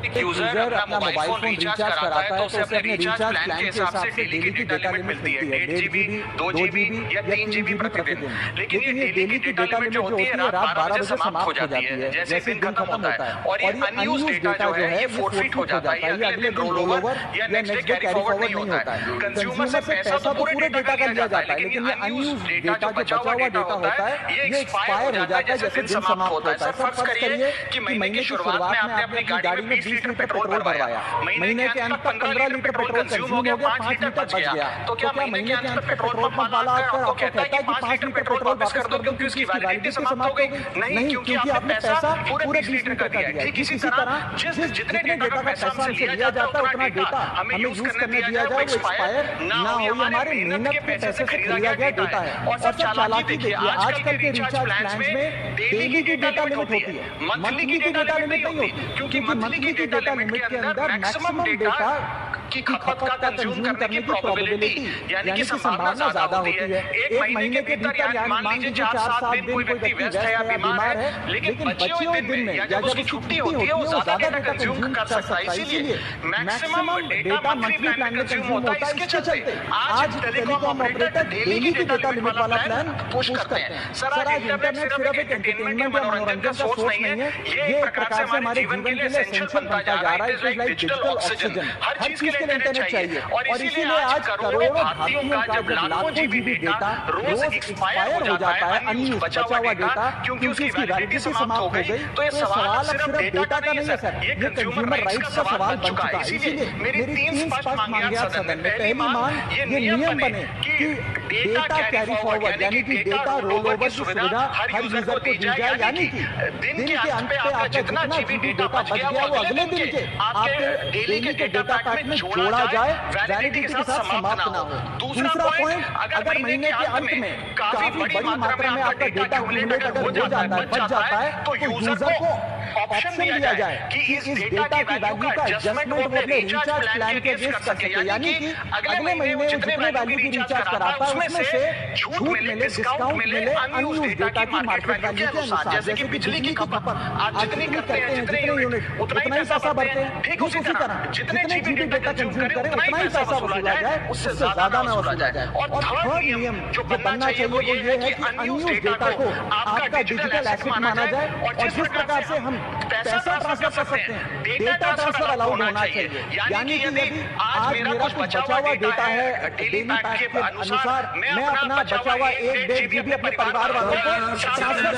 एक यूजर अपना mobile phone recharge कराता है तो उसे अपने रिचार्ज प्लान के हिसाब से डेली की डेटा लिमिट मिलती है 1.5 GB 2 GB या 3 GB प्रतिदिन। लेकिन ये डेली की डेटा लिमिट जो होती है रात 12 बजे समाप्त हो जाती है जैसे दिन खत्म होता है। और ये अनयूज्ड डेटा जो है ये फोरफिट हो जाता है, ये अगले दिन रोल ओवर या नेक्स्ट डे कैरी फॉरवर्ड नहीं होता है। कंज्यूमर से पैसा तो पूरे डेटा का लिया जाता है, लेकिन ये अनयूज्ड डेटा जो बचा हुआ डेटा होता है ये एक्सपायर हो जाता है जैसे दिन समाप्त होता है। सर फर्ज करिए कि महीने की शुरुआत में आपने अपनी गाड़ी में 20 लीटर पेट्रोल भरवाया, महीने के अंत तक 15 लीटर पेट्रोल कंज्यूम हो गया, 5 लीटर बच गया, तो क्या महीने के अंत तक पेट्रोल पंप वाला आपको कहता है कि 5 लीटर पेट्रोल वापस कर दो क्योंकि उसकी वैलिडिटी समाप्त हो गई? नहीं, क्योंकि आपने पैसा पूरे 20 लीटर का दिया है। ठीक इसी तरह जितने डेटा का पैसा हमसे लिया जाता है उतना डेटा हमें यूज करने दिया जाए, वो एक्सपायर ना हो, ये हमारे मेहनत के पैसे से खरीदा गया डेटा है। और सब चालाकी देखिए, आजकल के रिचार्ज प्लान्स में डेली की डेटा लिमिट होती है, मंथली की डेटा लिमिट नहीं होती, क्योंकि मंथली की डेटा लिमिट के अंदर मैक्सिमम डेटा की खपत का कंज्यूम करने की प्रोबेबिलिटी यानी कि संभावना ज्यादा होती है। एक महीने के भीतर यानी मान लीजिए 4-7 दिन कोई व्यक्ति व्यस्त है या बीमार है, लेकिन बचे हुए दिन में या जब उसकी छुट्टी होती है वो ज्यादा डेटा कंज्यूम कर सकता है। इसीलिए मैक्सिमम डेटा मंथली प्लान में कंज्यूम होता है। इसके चलते आज टेलीकॉम ऑपरेटर डेली की डेटा लिमिट वाला प्लान पुश करते हैं। सर आज इंटरनेट सिर्फ एक एंटरटेनमेंट या मनोरंजन का सोर्स नहीं है, ये एक प्रकार से हमारे जीवन के लिए एसेंशियल बनता जा रहा है। It is like digital oxygen, हर चीज के लिए इंटरनेट चाहिए। और इसीलिए आज करोड़ों भारतीयों का जब लाखों जीबी डेटा रोज एक्सपायर हो जाता है, अनयूज्ड बचा हुआ डेटा, क्योंकि उसकी वैलिडिटी समाप्त हो गई, तो ये सवाल सिर्फ डेटा का नहीं है सर, ये कंज्यूमर राइट्स का सवाल बन चुका है। इसीलिए मेरी 3 स्पष्ट मांगे आज सदन में। पहली मांग ये नियम बने कि डेटा कैरी फॉरवर्ड यानी कि डेटा रोल ओवर की सुविधा हर यूजर को दी जाए, यानी कि दिन के अंत पे आपका जितना जीबी डेटा बच गया वो अगले दिन के आपके डेली के डेटा पैक में जोड़ा जाए, वैलिडिटी के साथ समाप्त ना हो। दूसरा पॉइंट, अगर महीने के अंत में काफी बड़ी मात्रा में आपका डेटा एक्यूमुलेट अगर हो जाता है, बच जाता है, तो यूजर को ऑप्शन दिया जाए कि इस डेटा की वैल्यू का एडजस्टमेंट वो अपने रिचार्ज प्लान के बेस कर सके, यानी कि अगले महीने वो जितने वैल्यू की रिचार्ज कराता है उसमें से छूट मिले, डिस्काउंट मिले अनयूज्ड डेटा की मार्केट वैल्यू के अनुसार। जैसे कि बिजली की खपत आज जितनी करते हैं, जितने यूनिट उतना ही पैसा भरते हैं। ठीक उसी तरह जितने जीबी डेटा कंज्यूम करें उतना ही पैसा वसूला जाए, उससे ज्यादा ना वसूला जाए। और थर्ड नियम जो बनना चाहिए वो ये है कि अनयूज्ड डेटा को आपका डिजिटल एसेट माना जाए, और जिस प्रकार से हम पैसा ट्रांसफर कर सकते हैं डेटा ट्रांसफर अलाउड होना चाहिए। यानी कि यदि आज मेरा कुछ बचा हुआ डेटा है डेली पैक के अनुसार, मैं अपना बचा हुआ 1-1.5 GB अपने परिवार वालों को ट्रांसफर कर